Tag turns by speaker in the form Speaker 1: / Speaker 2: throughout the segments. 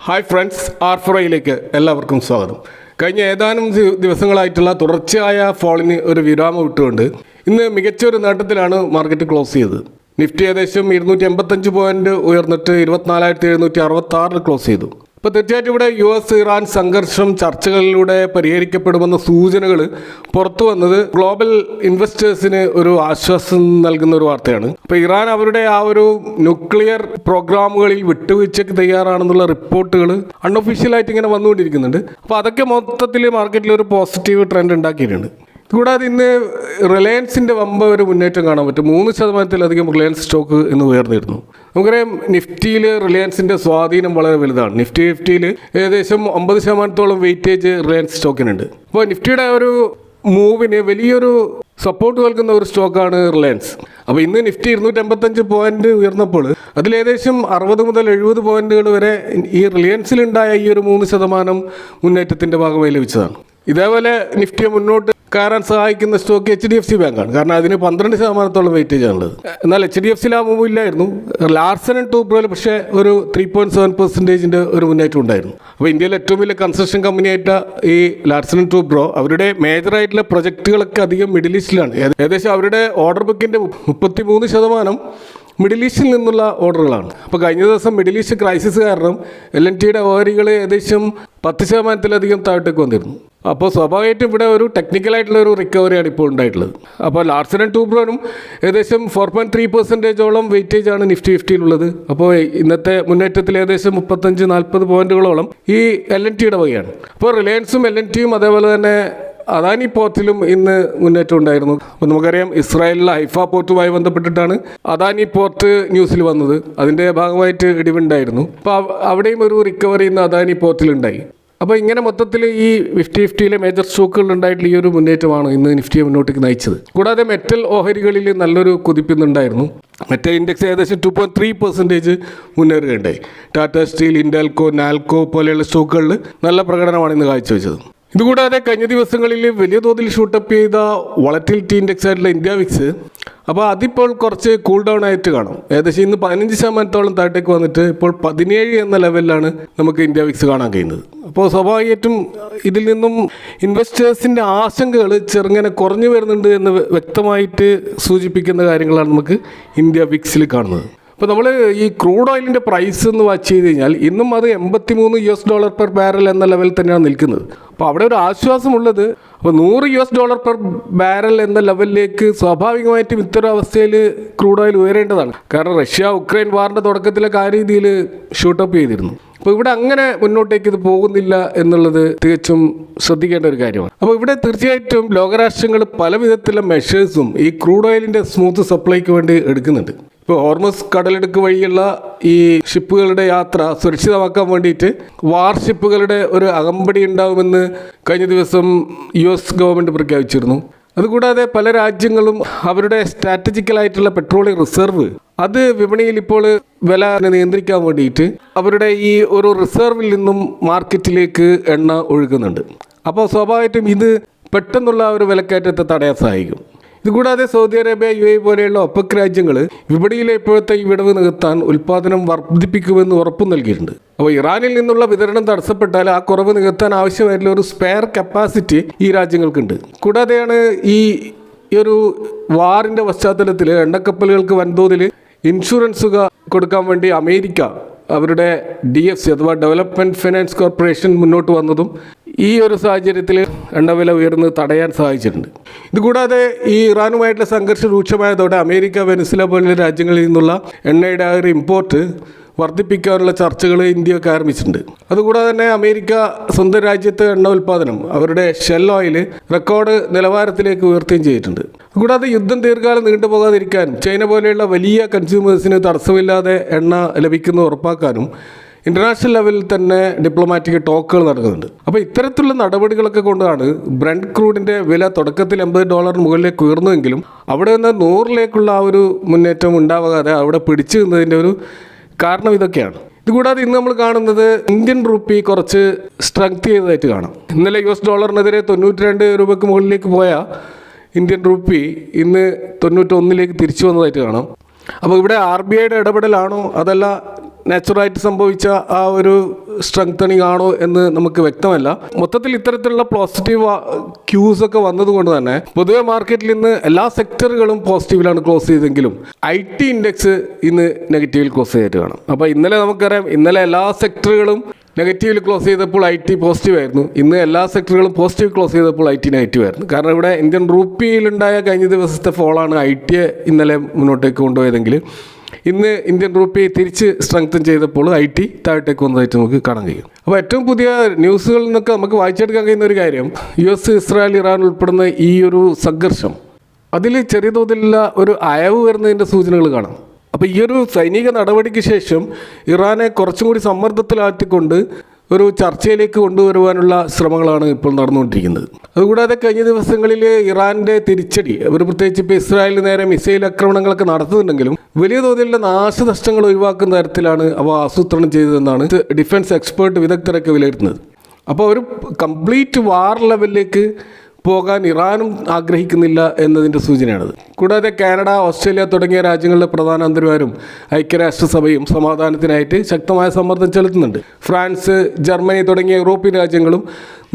Speaker 1: Hi friends, R4iലേക്ക് എല്ലാവർക്കും സ്വാഗതം. കഴിഞ്ഞ ഏതാനും ദിവസങ്ങളായിട്ടുള്ള തുടർച്ചയായ ഫോളിന് ഒരു വിരാമം ഇട്ടുകൊണ്ട് ഇന്ന് മികച്ചൊരു നേട്ടത്തിലാണ് മാർക്കറ്റ് ക്ലോസ് ചെയ്തത്. നിഫ്റ്റി ഏകദേശം 285 പോയിന്റ് ഉയർന്നിട്ട് 24,766 ക്ലോസ് ചെയ്തു. ഇപ്പോൾ തീർച്ചയായിട്ടും ഇവിടെ US ഇറാൻ സംഘർഷം ചർച്ചകളിലൂടെ പരിഹരിക്കപ്പെടുമെന്ന സൂചനകൾ പുറത്തു വന്നത് ഗ്ലോബൽ ഇൻവെസ്റ്റേഴ്സിന് ഒരു ആശ്വാസം നൽകുന്ന ഒരു വാർത്തയാണ്. അപ്പോൾ ഇറാൻ അവരുടെ ആ ഒരു ന്യൂക്ലിയർ പ്രോഗ്രാമുകളിൽ വിട്ടുവീഴ്ചയ്ക്ക് തയ്യാറാണെന്നുള്ള റിപ്പോർട്ടുകൾ അൺഒഫീഷ്യലായിട്ട് ഇങ്ങനെ വന്നുകൊണ്ടിരിക്കുന്നുണ്ട്. അപ്പോൾ അതൊക്കെ മൊത്തത്തിൽ മാർക്കറ്റിൽ ഒരു പോസിറ്റീവ് ട്രെൻഡ് ഉണ്ടാക്കിയിട്ടുണ്ട്. കൂടാതെ ഇന്ന് റിലയൻസിൻ്റെ വമ്പ ഒരു മുന്നേറ്റം കാണാൻ പറ്റും. 3% റിലയൻസ് സ്റ്റോക്ക് ഇന്ന് ഉയർന്നിരുന്നു. നമുക്കറിയാം നിഫ്റ്റിയിൽ റിലയൻസിൻ്റെ സ്വാധീനം വളരെ വലുതാണ്. നിഫ്റ്റി 50-യിൽ ഏകദേശം 50% വെയിറ്റേജ് റിലയൻസ് സ്റ്റോക്കിനുണ്ട്. അപ്പോൾ നിഫ്റ്റിയുടെ ഒരു മൂവിന് വലിയൊരു സപ്പോർട്ട് നൽകുന്ന ഒരു സ്റ്റോക്കാണ് റിലയൻസ്. അപ്പോൾ ഇന്ന് നിഫ്റ്റി 285 പോയിന്റ് ഉയർന്നപ്പോൾ അതിലേകദേശം 60 മുതൽ 70 പോയിന്റുകൾ വരെ ഈ റിലയൻസിലുണ്ടായ ഈ ഒരു 3% മുന്നേറ്റത്തിൻ്റെ ഭാഗമായി ലഭിച്ചതാണ്. ഇതേപോലെ നിഫ്റ്റിയെ മുന്നോട്ട് കയറാൻ സഹായിക്കുന്ന സ്റ്റോക്ക് HDFC ബാങ്കാണ്. കാരണം അതിന് 12% വെയിറ്റേജ് ആണുള്ളത്. എന്നാൽ HDFCയിൽ ആ മൂവ് ഇല്ലായിരുന്നു. ലാർസൻ ആൻഡ് ടൂബ്രോയിൽ പക്ഷേ ഒരു 3.7% ഒരു മുന്നേറ്റം ഉണ്ടായിരുന്നു. അപ്പോൾ ഇന്ത്യയിലെ ഏറ്റവും വലിയ കൺസ്ട്രക്ഷൻ കമ്പനിയായിട്ട് ഈ ലാർസൻ ആൻഡ് ടൂബ്രോ അവരുടെ മേജറായിട്ടുള്ള പ്രൊജക്റ്റുകളൊക്കെ അധികം മിഡിൽ ഈസ്റ്റിലാണ്. ഏകദേശം അവരുടെ ഓർഡർ ബുക്കിൻ്റെ 33% മിഡിൽ ഈസ്റ്റിൽ നിന്നുള്ള ഓർഡറുകളാണ്. അപ്പോൾ കഴിഞ്ഞ ദിവസം മിഡിൽ ഈസ്റ്റ് ക്രൈസിസ് കാരണം LNTയുടെ ഓഹരികൾ ഏകദേശം 10% താഴത്തേക്ക് വന്നിരുന്നു. അപ്പോൾ സ്വാഭാവികമായിട്ടും ഇവിടെ ഒരു ടെക്നിക്കലായിട്ടുള്ള ഒരു റിക്കവറിയാണ് ഇപ്പോൾ ഉണ്ടായിട്ടുള്ളത്. അപ്പോൾ ലാർസൻ ആൻഡ് ടൂബ്രോനും ഏകദേശം 4.3% വെയിറ്റേജാണ് നിഫ്റ്റി 50-യിലുള്ളത്. അപ്പോൾ ഇന്നത്തെ മുന്നേറ്റത്തിൽ ഏകദേശം 35-40 പോയിന്റുകളോളം ഈ LNTയുടെ വകയാണ്. അപ്പോൾ റിലയൻസും LNTയും അതേപോലെ തന്നെ അദാനി പോർട്ടിലും ഇന്ന് മുന്നേറ്റം ഉണ്ടായിരുന്നു. അപ്പോൾ നമുക്കറിയാം ഇസ്രായേലിലെ ഹൈഫ പോർട്ടുമായി ബന്ധപ്പെട്ടിട്ടാണ് അദാനി പോർട്ട് ന്യൂസിൽ വന്നത്. അതിൻ്റെ ഭാഗമായിട്ട് ഇടിവുണ്ടായിരുന്നു. അപ്പോൾ അവിടെയും ഒരു റിക്കവറി ഇന്ന് അദാനി പോർട്ടിലുണ്ടായി. അപ്പോൾ ഇങ്ങനെ മൊത്തത്തിൽ ഈ 50-50-യിലെ മേജർ സ്റ്റോക്കുകൾ ഉണ്ടായിട്ടുള്ള ഈ ഒരു മുന്നേറ്റമാണ് ഇന്ന് നിഫ്റ്റിയെ മുന്നോട്ടേക്ക് നയിച്ചത്. കൂടാതെ മെറ്റൽ ഓഹരികളിൽ നല്ലൊരു കുതിപ്പിന്നുണ്ടായിരുന്നു. മെറ്റൽ ഇൻഡെക്സ് ഏകദേശം 2.3% മുന്നേറുകയുണ്ടായി. ടാറ്റ സ്റ്റീൽ, ഇൻഡൽകോ, നാൽക്കോ പോലെയുള്ള സ്റ്റോക്കുകളിൽ നല്ല പ്രകടനമാണ് ഇന്ന് കാഴ്ചവെച്ചത്. ഇതുകൂടാതെ കഴിഞ്ഞ ദിവസങ്ങളിൽ വലിയ തോതിൽ ഷൂട്ടപ്പ് ചെയ്ത വോളറ്റിലിറ്റി ഇൻഡെക്സ് ആയിട്ടുള്ള ഇന്ത്യ വിക്സ്, അപ്പോൾ അതിപ്പോൾ കുറച്ച് കൂൾ ഡൗൺ ആയിട്ട് കാണും. ഏകദേശം ഇന്ന് 15% താഴത്തേക്ക് വന്നിട്ട് ഇപ്പോൾ 17 എന്ന ലെവലിലാണ് നമുക്ക് ഇന്ത്യ വിക്സ് കാണാൻ കഴിയുന്നത്. അപ്പോൾ സ്വാഭാവികമായിട്ടും ഇതിൽ നിന്നും ഇൻവെസ്റ്റേഴ്സിൻ്റെ ആശങ്കകൾ ചെറുങ്ങനെ കുറഞ്ഞു വരുന്നുണ്ട് എന്ന് വ്യക്തമായിട്ട് സൂചിപ്പിക്കുന്ന കാര്യങ്ങളാണ് നമുക്ക് ഇന്ത്യ വിക്സിൽ കാണുന്നത്. അപ്പോൾ നമ്മൾ ഈ ക്രൂഡ് ഓയിലിൻ്റെ പ്രൈസ് എന്ന് വാച്ച് ചെയ്ത് കഴിഞ്ഞാൽ ഇന്നും അത് $83 പെർ ബാരൽ എന്ന ലെവലിൽ തന്നെയാണ് നിൽക്കുന്നത്. അപ്പോൾ അവിടെ ഒരു ആശ്വാസമുള്ളത്, അപ്പോൾ $100 പെർ ബാരൽ എന്ന ലെവലിലേക്ക് സ്വാഭാവികമായിട്ടും ഇത്തരം അവസ്ഥയിൽ ക്രൂഡ് ഓയിൽ ഉയരേണ്ടതാണ്. കാരണം റഷ്യ ഉക്രൈൻ വാറിൻ്റെ തുടക്കത്തിലൊക്കെ ആ രീതിയിൽ ഷൂട്ടപ്പ് ചെയ്തിരുന്നു. അപ്പോൾ ഇവിടെ അങ്ങനെ മുന്നോട്ടേക്ക് ഇത് പോകുന്നില്ല എന്നുള്ളത് തികച്ചും ശ്രദ്ധിക്കേണ്ട ഒരു കാര്യമാണ്. അപ്പോൾ ഇവിടെ തീർച്ചയായിട്ടും ലോകരാഷ്ട്രങ്ങൾ പല വിധത്തിലുള്ള മെഷേഴ്സും ഈ ക്രൂഡ് ഓയിലിൻ്റെ സ്മൂത്ത് സപ്ലൈക്ക് വേണ്ടി എടുക്കുന്നുണ്ട്. ഇപ്പോൾ ഹോർമസ് കടലിടുക്ക് വഴിയുള്ള ഈ ഷിപ്പുകളുടെ യാത്ര സുരക്ഷിതമാക്കാൻ വേണ്ടിയിട്ട് വാർഷിപ്പുകളുടെ ഒരു അകമ്പടി ഉണ്ടാകുമെന്ന് കഴിഞ്ഞ ദിവസം US ഗവൺമെൻറ് പ്രഖ്യാപിച്ചിരുന്നു. അതുകൂടാതെ പല രാജ്യങ്ങളും അവരുടെ സ്ട്രാറ്റജിക്കലായിട്ടുള്ള പെട്രോളിയം റിസർവ് അത് വിപണിയിൽ ഇപ്പോൾ വില നിയന്ത്രിക്കാൻ വേണ്ടിയിട്ട് അവരുടെ ഈ ഒരു റിസർവിൽ നിന്നും മാർക്കറ്റിലേക്ക് എണ്ണ ഒഴുകുന്നുണ്ട്. അപ്പോൾ സ്വാഭാവികമായിട്ടും ഇത് പെട്ടെന്നുള്ള ഒരു വിലക്കയറ്റത്തെ തടയാൻ സഹായിക്കും. ഇതുകൂടാതെ സൗദി അറേബ്യ, UAE പോലെയുള്ള OPEC രാജ്യങ്ങൾ വിപണിയിലെ ഇപ്പോഴത്തെ ഈ വിടവ് നികത്താൻ ഉൽപ്പാദനം വർദ്ധിപ്പിക്കുമെന്ന് ഉറപ്പു നൽകിയിട്ടുണ്ട്. അപ്പോൾ ഇറാനിൽ നിന്നുള്ള വിതരണം തടസ്സപ്പെട്ടാൽ ആ കുറവ് നികത്താൻ ആവശ്യമായിട്ടുള്ള ഒരു സ്പെയർ കപ്പാസിറ്റി ഈ രാജ്യങ്ങൾക്കുണ്ട്. കൂടാതെയാണ് ഈ ഒരു വാറിൻ്റെ പശ്ചാത്തലത്തിൽ എണ്ണക്കപ്പലുകൾക്ക് വൻതോതിൽ ഇൻഷുറൻസ് കൊടുക്കാൻ വേണ്ടി അമേരിക്ക അവരുടെ DFC അഥവാ ഡെവലപ്മെൻറ്റ് ഫിനാൻസ് കോർപ്പറേഷൻ മുന്നോട്ട് വന്നതും ഈ ഒരു സാഹചര്യത്തിൽ എണ്ണവില ഉയർന്ന് തടയാൻ സഹായിച്ചിട്ടുണ്ട്. ഇതുകൂടാതെ ഈ ഇറാനുമായിട്ടുള്ള സംഘർഷം രൂക്ഷമായതോടെ അമേരിക്ക, വെനസ്വേല പോലുള്ള രാജ്യങ്ങളിൽ നിന്നുള്ള എണ്ണയുടെ ആ ഒരു ഇമ്പോർട്ട് വർദ്ധിപ്പിക്കാനുള്ള ചർച്ചകൾ ഇന്ത്യയൊക്കെ ആരംഭിച്ചിട്ടുണ്ട്. അതുകൂടാതെ തന്നെ അമേരിക്ക സ്വന്തം രാജ്യത്തെ എണ്ണ ഉൽപ്പാദനം അവരുടെ ഷെൽ ഓയിൽ റെക്കോർഡ് നിലവാരത്തിലേക്ക് ഉയർത്തുകയും ചെയ്തിട്ടുണ്ട്. കൂടാതെ യുദ്ധം ദീർഘകാലം നീണ്ടുപോകാതിരിക്കാനും ചൈന പോലെയുള്ള വലിയ കൺസ്യൂമേഴ്സിന് തടസ്സമില്ലാതെ എണ്ണ ലഭിക്കുന്നത് ഉറപ്പാക്കാനും ഇൻ്റർനാഷണൽ ലെവലിൽ തന്നെ ഡിപ്ലോമാറ്റിക് ടോക്കുകൾ നടക്കുന്നുണ്ട്. അപ്പോൾ ഇത്തരത്തിലുള്ള നടപടികളൊക്കെ കൊണ്ടാണ് ബ്രന്റ് ക്രൂഡിൻ്റെ വില തുടക്കത്തിൽ $80 മുകളിലേക്ക് ഉയർന്നുവെങ്കിലും അവിടെ നിന്ന് 100-ലേക്കുള്ള ആ ഒരു മുന്നേറ്റം ഉണ്ടാവാതെ അവിടെ പിടിച്ചു നിന്നതിൻ്റെ ഒരു കാരണം ഇതൊക്കെയാണ്. ഇതുകൂടാതെ ഇന്ന് നമ്മൾ കാണുന്നത് ഇന്ത്യൻ റുപ്പി കുറച്ച് സ്ട്രെങ്ത് ചെയ്തതായിട്ട് കാണാം. ഇന്നലെ $1-നെതിരെ 92 രൂപയ്ക്ക് മുകളിലേക്ക് പോയ ഇന്ത്യൻ റുപ്പി ഇന്ന് 91-ലേക്ക് തിരിച്ചു വന്നതായിട്ട് കാണാം. അപ്പോൾ ഇവിടെ RBIയുടെ ഇടപെടലാണോ അതല്ല നാച്ചുറലായിട്ട് സംഭവിച്ച ആ ഒരു സ്ട്രെങ്തനിങ് ആണോ എന്ന് നമുക്ക് വ്യക്തമല്ല. മൊത്തത്തിൽ ഇത്തരത്തിലുള്ള പോസിറ്റീവ് ക്യൂസ് ഒക്കെ വന്നതുകൊണ്ട് തന്നെ പൊതുവെ മാർക്കറ്റിൽ ഇന്ന് എല്ലാ സെക്ടറുകളും പോസിറ്റീവിലാണ് ക്ലോസ് ചെയ്തെങ്കിലും IT ഇൻഡെക്സ് ഇന്ന് നെഗറ്റീവിൽ ക്ലോസ് ചെയ്തിട്ട് കാണാം. അപ്പോൾ ഇന്നലെ നമുക്കറിയാം, ഇന്നലെ എല്ലാ സെക്ടറുകളും നെഗറ്റീവിൽ ക്ലോസ് ചെയ്തപ്പോൾ IT പോസിറ്റീവ് ആയിരുന്നു. ഇന്ന് എല്ലാ സെക്ടറുകളും പോസിറ്റീവ് ക്ലോസ് ചെയ്തപ്പോൾ IT നെഗറ്റീവ് ആയിരുന്നു. കാരണം ഇവിടെ ഇന്ത്യൻ റുപ്പിയിലുണ്ടായ കഴിഞ്ഞ ദിവസത്തെ ഫോളാണ് IT ഇന്നലെ മുന്നോട്ടേക്ക് കൊണ്ടുപോയതെങ്കിൽ ഇന്ന് ഇന്ത്യൻ റുപ്പി തിരിച്ച് സ്ട്രെങ്തൻ ചെയ്തപ്പോൾ IT താഴോട്ടേക്ക് വന്നതായിട്ട് നമുക്ക് കാണാൻ കഴിയും. അപ്പോൾ ഏറ്റവും പുതിയ ന്യൂസുകളിൽ നിന്നൊക്കെ നമുക്ക് വായിച്ചെടുക്കാൻ കഴിയുന്ന ഒരു കാര്യം, US, ഇസ്രായേൽ, ഇറാൻ ഉൾപ്പെടുന്ന ഈ ഒരു സംഘർഷം അതിൽ ചെറിയ തോതിലുള്ള ഒരു അയവ് വരുന്നതിൻ്റെ സൂചനകൾ കാണാം. അപ്പോൾ ഈ ഒരു സൈനിക നടപടിക്ക് ശേഷം ഇറാനെ കുറച്ചും കൂടി സമ്മർദ്ദത്തിലാക്കിക്കൊണ്ട് ഒരു ചർച്ചയിലേക്ക് കൊണ്ടുവരുവാനുള്ള ശ്രമങ്ങളാണ് ഇപ്പോൾ നടന്നുകൊണ്ടിരിക്കുന്നത്. അതുകൂടാതെ കഴിഞ്ഞ ദിവസങ്ങളിൽ ഇറാൻ്റെ തിരിച്ചടി, അവർ പ്രത്യേകിച്ച് ഇപ്പോൾ ഇസ്രായേലിന് നേരെ മിസൈൽ ആക്രമണങ്ങളൊക്കെ നടത്തുന്നുണ്ടെങ്കിലും വലിയ തോതിലുള്ള നാശനഷ്ടങ്ങൾ ഒഴിവാക്കുന്ന തരത്തിലാണ് അവ ആസൂത്രണം ചെയ്തതെന്നാണ് ഡിഫൻസ് എക്സ്പേർട്ട് വിദഗ്ധരൊക്കെ വിലയിരുത്തുന്നത്. അപ്പോൾ ഒരു കംപ്ലീറ്റ് വാർ ലെവലിലേക്ക് പോകാൻ ഇറാനും ആഗ്രഹിക്കുന്നില്ല എന്നതിൻ്റെ സൂചനയാണത്. കൂടാതെ കാനഡ, ഓസ്ട്രേലിയ തുടങ്ങിയ രാജ്യങ്ങളിലെ പ്രധാനമന്ത്രിമാരും ഐക്യരാഷ്ട്രസഭയും സമാധാനത്തിനായിട്ട് ശക്തമായ സമ്മർദ്ദം ചെലുത്തുന്നുണ്ട്. ഫ്രാൻസ്, ജർമ്മനി തുടങ്ങിയ യൂറോപ്യൻ രാജ്യങ്ങളും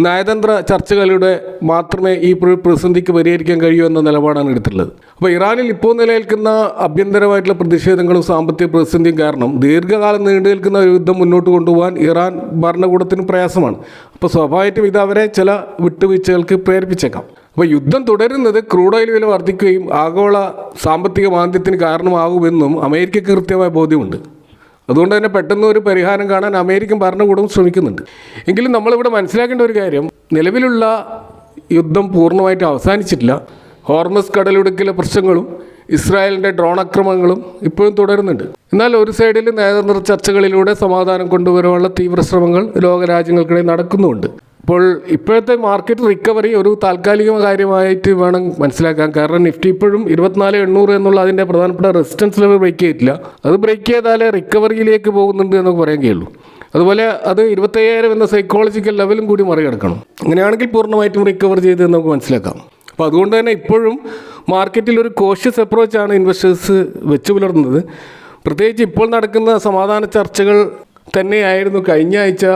Speaker 1: നയതന്ത്ര ചർച്ചകളിലൂടെ മാത്രമേ ഈ പ്രതിസന്ധിക്ക് പരിഹരിക്കാൻ കഴിയൂ എന്ന നിലപാടാണ് എടുത്തിട്ടുള്ളത്. അപ്പോൾ ഇറാനിൽ ഇപ്പോൾ നിലനിൽക്കുന്ന ആഭ്യന്തരമായിട്ടുള്ള പ്രതിഷേധങ്ങളും സാമ്പത്തിക പ്രതിസന്ധിയും കാരണം ദീർഘകാലം നീണ്ടു നിൽക്കുന്ന ഒരു യുദ്ധം മുന്നോട്ട് കൊണ്ടുപോകാൻ ഇറാൻ ഭരണകൂടത്തിന് പ്രയാസമാണ്. അപ്പോൾ സ്വാഭാവികമായിട്ടും ഇത് അവരെ ചില വിട്ടുവീഴ്ചകൾക്ക് പ്രേരിപ്പിച്ചേക്കാം. അപ്പോൾ യുദ്ധം തുടരുന്നത് ക്രൂഡ് ഓയിൽ വില വർദ്ധിക്കുകയും ആഗോള സാമ്പത്തിക മാന്ദ്യത്തിന് കാരണമാകുമെന്നും അമേരിക്കയ്ക്ക് കൃത്യമായ ബോധ്യമുണ്ട്. അതുകൊണ്ട് തന്നെ പെട്ടെന്ന് ഒരു പരിഹാരം കാണാൻ അമേരിക്കൻ ഭരണകൂടം ശ്രമിക്കുന്നുണ്ട്. എങ്കിലും നമ്മളിവിടെ മനസ്സിലാക്കേണ്ട ഒരു കാര്യം, നിലവിലുള്ള യുദ്ധം പൂർണ്ണമായിട്ട് അവസാനിച്ചിട്ടില്ല. ഹോർമസ് കടലിടുക്കിലെ പ്രശ്നങ്ങളും ഇസ്രായേലിൻ്റെ ഡ്രോൺ ആക്രമണങ്ങളും ഇപ്പോഴും തുടരുന്നുണ്ട്. എന്നാൽ ഒരു സൈഡിൽ നയതന്ത്ര ചർച്ചകളിലൂടെ സമാധാനം കൊണ്ടുവരാനുള്ള തീവ്ര ശ്രമങ്ങൾ ലോകരാജ്യങ്ങൾക്കിടയിൽ നടക്കുന്നുമുണ്ട്. അപ്പോൾ ഇപ്പോഴത്തെ മാർക്കറ്റ് റിക്കവറി ഒരു താൽക്കാലിക കാര്യമായിട്ട് വേണം മനസ്സിലാക്കാൻ. കാരണം നിഫ്റ്റി ഇപ്പോഴും 24,800 എന്നുള്ള അതിൻ്റെ പ്രധാനപ്പെട്ട റെസിസ്റ്റൻസ് ലെവൽ ബ്രേക്ക് ചെയ്തിട്ടില്ല. അത് ബ്രേക്ക് ചെയ്താലേ റിക്കവറിയിലേക്ക് പോകുന്നുണ്ട് എന്നൊക്കെ പറയാൻ കഴിയുള്ളൂ. അതുപോലെ അത് 25,000 എന്ന സൈക്കോളജിക്കൽ ലെവലും കൂടി മറികടക്കണം. അങ്ങനെയാണെങ്കിൽ പൂർണ്ണമായിട്ടും റിക്കവർ ചെയ്തതെന്ന് നമുക്ക് മനസ്സിലാക്കാം. അപ്പോൾ അതുകൊണ്ട് തന്നെ ഇപ്പോഴും മാർക്കറ്റിൽ ഒരു കോഷ്യസ് അപ്രോച്ചാണ് ഇൻവെസ്റ്റേഴ്സ് വെച്ച് പുലർത്തുന്നത്. പ്രത്യേകിച്ച് ഇപ്പോൾ നടക്കുന്ന സമാധാന ചർച്ചകൾ തന്നെയായിരുന്നു കഴിഞ്ഞ ആഴ്ച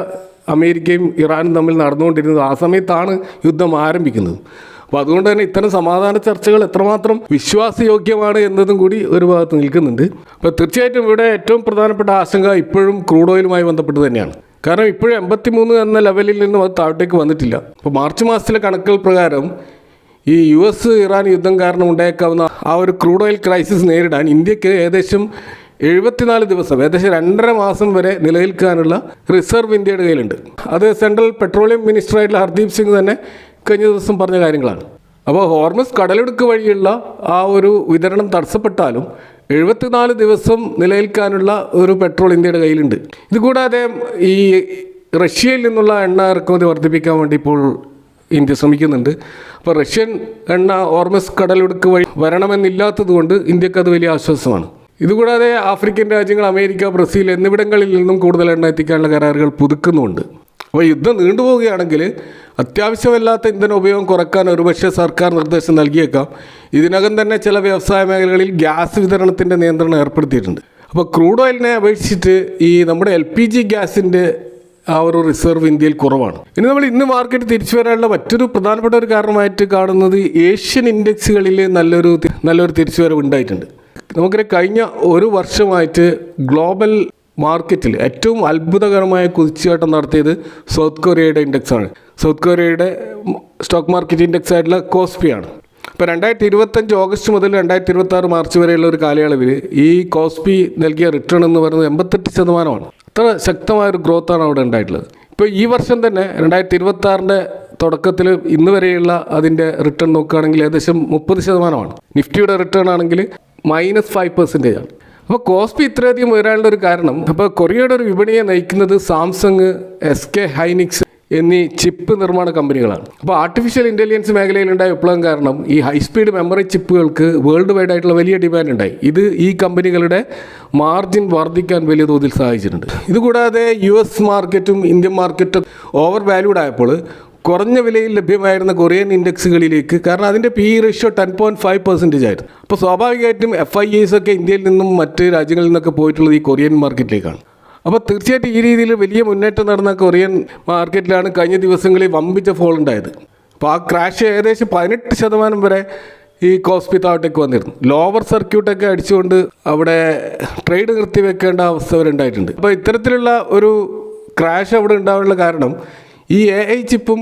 Speaker 1: അമേരിക്കയും ഇറാനും തമ്മിൽ നടന്നുകൊണ്ടിരുന്നത്. ആ സമയത്താണ് യുദ്ധം ആരംഭിക്കുന്നത്. അപ്പോൾ അതുകൊണ്ട് തന്നെ ഇത്തരം സമാധാന ചർച്ചകൾ എത്രമാത്രം വിശ്വാസയോഗ്യമാണ് എന്നതും കൂടി ഒരു ഭാഗത്ത് നിൽക്കുന്നുണ്ട്. അപ്പോൾ തീർച്ചയായിട്ടും ഇവിടെ ഏറ്റവും പ്രധാനപ്പെട്ട ആശങ്ക ഇപ്പോഴും ക്രൂഡ് ഓയിലുമായി ബന്ധപ്പെട്ട് തന്നെയാണ്. കാരണം ഇപ്പോഴും 83 എന്ന ലെവലിൽ നിന്നും അത് താഴോട്ടേക്ക് വന്നിട്ടില്ല. അപ്പോൾ മാർച്ച് മാസത്തിലെ കണക്കുകൾ പ്രകാരം ഈ US, ഇറാൻ യുദ്ധം കാരണം ഉണ്ടായേക്കാവുന്ന ആ ഒരു ക്രൂഡ് ഓയിൽ ക്രൈസിസ് നേരിടാൻ ഇന്ത്യക്ക് ഏകദേശം 74 ദിവസം, ഏകദേശം 2.5 മാസം വരെ നിലനിൽക്കാനുള്ള റിസർവ് ഇന്ത്യയുടെ കയ്യിലുണ്ട്. അത് സെൻട്രൽ പെട്രോളിയം മിനിസ്റ്ററായിട്ടുള്ള ഹർദീപ് സിംഗ് തന്നെ കഴിഞ്ഞ ദിവസം പറഞ്ഞ കാര്യങ്ങളാണ്. അപ്പോൾ ഹോർമസ് കടലിടുക്ക് വഴിയുള്ള ആ ഒരു വിതരണം തടസ്സപ്പെട്ടാലും 74 ദിവസം നിലനിൽക്കാനുള്ള ഒരു പെട്രോൾ ഇന്ത്യയുടെ കയ്യിലുണ്ട്. ഇതുകൂടാതെ ഈ റഷ്യയിൽ നിന്നുള്ള എണ്ണ ഇറക്കുമതി വർദ്ധിപ്പിക്കാൻ വേണ്ടി ഇപ്പോൾ ഇന്ത്യ ശ്രമിക്കുന്നുണ്ട്. അപ്പോൾ റഷ്യൻ എണ്ണ ഹോർമസ് കടലിടുക്ക് വഴി വരണമെന്നില്ലാത്തത് കൊണ്ട് ഇന്ത്യക്ക് അത് വലിയ ആശ്വാസമാണ്. ഇതുകൂടാതെ ആഫ്രിക്കൻ രാജ്യങ്ങൾ, അമേരിക്ക, ബ്രസീൽ എന്നിവിടങ്ങളിൽ നിന്നും കൂടുതൽ എണ്ണ എത്തിക്കാനുള്ള കരാറുകൾ പുതുക്കുന്നുമുണ്ട്. അപ്പോൾ യുദ്ധം നീണ്ടുപോവുകയാണെങ്കിൽ അത്യാവശ്യമല്ലാത്ത ഇന്ധന ഉപയോഗം കുറയ്ക്കാൻ ഒരുപക്ഷെ സർക്കാർ നിർദ്ദേശം നൽകിയേക്കാം. ഇതിനകം തന്നെ ചില വ്യവസായ മേഖലകളിൽ ഗ്യാസ് വിതരണത്തിൻ്റെ നിയന്ത്രണം ഏർപ്പെടുത്തിയിട്ടുണ്ട്. അപ്പോൾ ക്രൂഡ് ഓയിലിനെ അപേക്ഷിച്ചിട്ട് ഈ നമ്മുടെ LPG ഗ്യാസിൻ്റെ ആ ഒരു റിസർവ് ഇന്ത്യയിൽ കുറവാണ്. ഇനി നമ്മൾ ഇന്ന് മാർക്കറ്റ് തിരിച്ചു വരാനുള്ള മറ്റൊരു പ്രധാനപ്പെട്ട ഒരു കാരണമായിട്ട് കാണുന്നത് ഏഷ്യൻ ഇൻഡെക്സുകളിൽ നല്ലൊരു തിരിച്ചുവരവ് ഉണ്ടായിട്ടുണ്ട്. നമുക്കറിയാം, കഴിഞ്ഞ ഒരു വർഷമായിട്ട് ഗ്ലോബൽ മാർക്കറ്റിൽ ഏറ്റവും അത്ഭുതകരമായ കുതിച്ചുചാട്ടം നടത്തിയത് സൗത്ത് കൊറിയയുടെ ഇൻഡെക്സാണ്. സൗത്ത് കൊറിയയുടെ സ്റ്റോക്ക് മാർക്കറ്റ് ഇൻഡെക്സ് ആയിട്ടുള്ള കോസ്പിയാണ്. ഇപ്പോൾ 2025 ഓഗസ്റ്റ് മുതൽ 2026 മാർച്ച് വരെയുള്ള ഒരു കാലയളവിൽ ഈ കോസ്പി നൽകിയ റിട്ടേൺ എന്ന് പറയുന്നത് 88%. അത്ര ശക്തമായൊരു ഗ്രോത്താണ് അവിടെ ഉണ്ടായിട്ടുള്ളത്. ഇപ്പോൾ ഈ വർഷം തന്നെ 2026 തുടക്കത്തിൽ ഇന്ന് വരെയുള്ള അതിൻ്റെ റിട്ടേൺ നോക്കുകയാണെങ്കിൽ ഏകദേശം 30%. നിഫ്റ്റിയുടെ റിട്ടേൺ ആണെങ്കിൽ -5% ആണ്. അപ്പോൾ കോസ്പി ഇത്രയധികം ഉയരാനുള്ള ഒരു കാരണം, അപ്പോൾ കൊറിയയുടെ ഒരു വിപണിയെ നയിക്കുന്നത് സാംസങ്, SK ഹൈനിക്സ് എന്നീ ചിപ്പ് നിർമ്മാണ കമ്പനികളാണ്. അപ്പോൾ ആർട്ടിഫിഷ്യൽ ഇൻ്റലിജൻസ് മേഖലയിലുണ്ടായ വിപ്ലവം കാരണം ഈ ഹൈസ്പീഡ് മെമ്മറി ചിപ്പുകൾക്ക് വേൾഡ് വൈഡ് ആയിട്ടുള്ള വലിയ ഡിമാൻഡ് ഉണ്ടായി. ഇത് ഈ കമ്പനികളുടെ മാർജിൻ വർദ്ധിക്കാൻ വലിയ തോതിൽ സഹായിച്ചിട്ടുണ്ട്. ഇതുകൂടാതെ US മാർക്കറ്റും ഇന്ത്യൻ മാർക്കറ്റും ഓവർ വാല്യൂഡ് ആയപ്പോൾ കുറഞ്ഞ വിലയിൽ ലഭ്യമായിരുന്ന കൊറിയൻ ഇൻഡെക്സുകളിലേക്ക്, കാരണം അതിൻ്റെ PE റേഷ്യോ 10.5% ആയിരുന്നു. അപ്പോൾ സ്വാഭാവികമായിട്ടും FIIs ഒക്കെ ഇന്ത്യയിൽ നിന്നും മറ്റ് രാജ്യങ്ങളിൽ നിന്നൊക്കെ പോയിട്ടുള്ളത് ഈ കൊറിയൻ മാർക്കറ്റിലേക്കാണ്. അപ്പോൾ തീർച്ചയായിട്ടും ഈ രീതിയിൽ വലിയ മുന്നേറ്റം നടന്ന കൊറിയൻ മാർക്കറ്റിലാണ് കഴിഞ്ഞ ദിവസങ്ങളിൽ വമ്പിച്ച ഫോൾ ഉണ്ടായത്. അപ്പോൾ ആ ക്രാഷ് ഏകദേശം 18% വരെ ഈ കോസ്പി താഴോട്ടേക്ക് വന്നിരുന്നു. ലോവർ സർക്യൂട്ടൊക്കെ അടിച്ചുകൊണ്ട് അവിടെ ട്രേഡ് നിർത്തിവെക്കേണ്ട അവസ്ഥ വരെ ഉണ്ടായിട്ടുണ്ട്. അപ്പോൾ ഇത്തരത്തിലുള്ള ഒരു ക്രാഷ് അവിടെ ഉണ്ടാവാനുള്ള കാരണം ഈ AI ചിപ്പും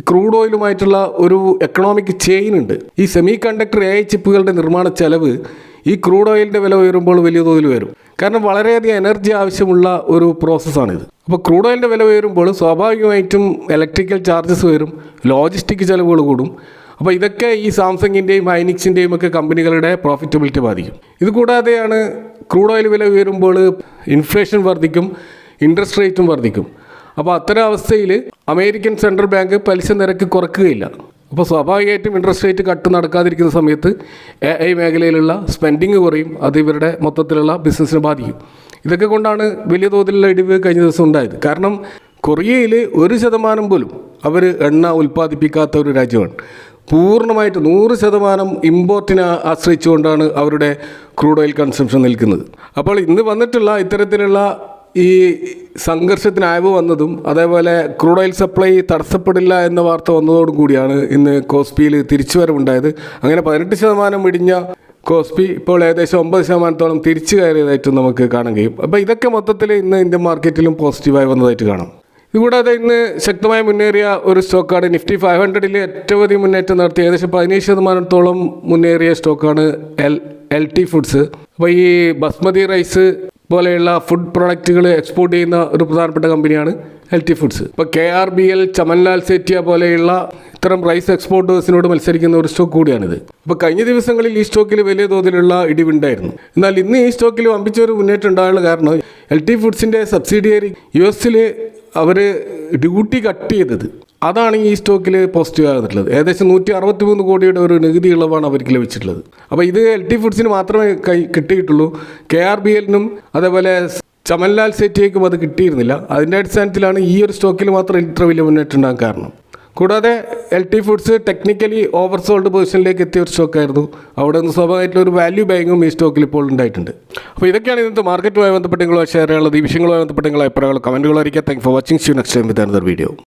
Speaker 1: ക്രൂഡ് ഓയിലുമായിട്ടുള്ള ഒരു എക്കണോമിക് ചെയിൻ ഉണ്ട്. ഈ സെമി കണ്ടക്ടർ AI ചിപ്പുകളുടെ നിർമ്മാണ ചെലവ് ഈ ക്രൂഡ് ഓയിലിൻ്റെ വില ഉയരുമ്പോൾ വലിയ തോതിൽ വരും. കാരണം വളരെയധികം എനർജി ആവശ്യമുള്ള ഒരു പ്രോസസ്സാണിത്. അപ്പോൾ ക്രൂഡ് ഓയിലിൻ്റെ വില ഉയരുമ്പോൾ സ്വാഭാവികമായിട്ടും ഇലക്ട്രിക്കൽ ചാർജസ് വരും, ലോജിസ്റ്റിക് ചിലവുകൾ കൂടും. അപ്പോൾ ഇതൊക്കെ ഈ സാംസങ്ങിൻ്റെയും ഹൈനിക്സിൻ്റെയും ഒക്കെ കമ്പനികളുടെ പ്രോഫിറ്റബിലിറ്റി ബാധിക്കും. ഇതുകൂടാതെയാണ് ക്രൂഡ് ഓയിൽ വില ഉയരുമ്പോൾ ഇൻഫ്ലേഷൻ വർദ്ധിക്കും, ഇൻട്രസ്റ്റ് റേറ്റും വർദ്ധിക്കും. അപ്പോൾ അത്തരം അവസ്ഥയിൽ അമേരിക്കൻ സെൻട്രൽ ബാങ്ക് പലിശ നിരക്ക് കുറയ്ക്കുകയില്ല. അപ്പോൾ സ്വാഭാവികമായിട്ടും ഇൻട്രസ്റ്റ് റേറ്റ് കട്ട് നടക്കാതിരിക്കുന്ന സമയത്ത് AI മേഖലയിലുള്ള സ്പെൻഡിങ് കുറയും, അത് ഇവരുടെ മൊത്തത്തിലുള്ള ബിസിനസ്സിനെ ബാധിക്കും. ഇതൊക്കെ കൊണ്ടാണ് വലിയ തോതിലുള്ള ഇടിവ് കഴിഞ്ഞ ദിവസം ഉണ്ടായത്. കാരണം കൊറിയയിൽ 1% പോലും അവർ എണ്ണ ഉൽപ്പാദിപ്പിക്കാത്ത ഒരു രാജ്യമാണ്. പൂർണ്ണമായിട്ട് 100% ഇമ്പോർട്ടിനെ ആശ്രയിച്ചുകൊണ്ടാണ് അവരുടെ ക്രൂഡ് ഓയിൽ കൺസംഷൻ നിൽക്കുന്നത്. അപ്പോൾ ഇന്ന് വന്നിട്ടുള്ള ഇത്തരത്തിലുള്ള ഈ സംഘർഷത്തിന് അയവ് വന്നതും അതേപോലെ ക്രൂഡ് ഓയിൽ സപ്ലൈ തടസ്സപ്പെടില്ല എന്ന വാർത്ത വന്നതോടും കൂടിയാണ് ഇന്ന് കോസ്പിയിൽ തിരിച്ചുവരവുണ്ടായത്. അങ്ങനെ 18% ഇടിഞ്ഞ കോസ്പി ഇപ്പോൾ ഏകദേശം 9% തിരിച്ചു കയറിയതായിട്ടും നമുക്ക് കാണാൻ കഴിയും. അപ്പോൾ ഇതൊക്കെ മൊത്തത്തിൽ ഇന്ന് ഇന്ത്യൻ മാർക്കറ്റിലും പോസിറ്റീവായി വന്നതായിട്ട് കാണാം. ഇതുകൂടാതെ ഇന്ന് ശക്തമായി മുന്നേറിയ ഒരു സ്റ്റോക്കാണ് നിഫ്റ്റി 500-ൽ ഏറ്റവും അധികം മുന്നേറ്റം നടത്തി ഏകദേശം 17% മുന്നേറിയ സ്റ്റോക്കാണ് LT ഫുഡ്സ്. അപ്പോൾ ഈ ബസ്മതി റൈസ് പോലെയുള്ള ഫുഡ് പ്രൊഡക്റ്റുകൾ എക്സ്പോർട്ട് ചെയ്യുന്ന ഒരു പ്രധാനപ്പെട്ട കമ്പനിയാണ് LT ഫുഡ്സ്. ഇപ്പോൾ KRBL, ചമൻലാൽ സേറ്റിയ പോലെയുള്ള ഇത്തരം റൈസ് എക്സ്പോർട്ടേഴ്സിനോട് മത്സരിക്കുന്ന ഒരു സ്റ്റോക്ക് കൂടിയാണിത്. അപ്പോൾ കഴിഞ്ഞ ദിവസങ്ങളിൽ ഈ സ്റ്റോക്കിൽ വലിയ തോതിലുള്ള ഇടിവുണ്ടായിരുന്നു. എന്നാൽ ഇന്ന് ഈ സ്റ്റോക്കിൽ വമ്പിച്ച ഒരു മുന്നേറ്റം ഉണ്ടാകാനുള്ള കാരണം LT ഫുഡ്സിൻ്റെ subsidiary US-ൽ our duty cut ചെയ്തത്, അതാണ് ഈ സ്റ്റോക്കിൽ പോസിറ്റീവ് ആകുന്നുള്ളത്. ഏകദേശം 163 കോടിയുടെ ഒരു നികുതി ഇളവാണ് അവർക്ക് ലഭിച്ചിട്ടുള്ളത്. അപ്പോൾ ഇത് LT ഫുഡ്സിന് മാത്രമേ കിട്ടിയിട്ടുള്ളൂ. KRBL-നും അതേപോലെ ചമൻലാൽ സേറ്റിയയ്ക്കും അത് കിട്ടിയിരുന്നില്ല. അതിൻ്റെ അടിസ്ഥാനത്തിലാണ് ഈ ഒരു സ്റ്റോക്കിൽ മാത്രം ഇത്ര വലിയ മുന്നേറ്റം ഉണ്ടാകാൻ കാരണം. കൂടാതെ LT ഫുഡ്സ് ടെക്നിക്കലി ഓവർസോൾഡ് പൊസിഷനിലേക്ക് എത്തിയ ഒരു സ്റ്റോക്കായിരുന്നു. അവിടെ നിന്ന് സ്വാഭാവികമായിട്ടുള്ള ഒരു വാല്യൂ ബൈങ്ങും ഈ സ്റ്റോക്കിൽ ഇപ്പോൾ ഉണ്ടായിട്ടുണ്ട്. അപ്പോൾ ഇതൊക്കെയാണ് ഇന്നത്തെ മാർക്കറ്റുമായി ബന്ധപ്പെട്ട് നിങ്ങളുമായി ഷെയർ ചെയ്യാനുള്ളത്. ഈ വിഷയങ്ങളുമായി ബന്ധപ്പെട്ട് നിങ്ങളുടെ അഭിപ്രായങ്ങൾ കമൻറ്റുകൾ അറിയിക്കുക. Thank for watching. See you next time with another video.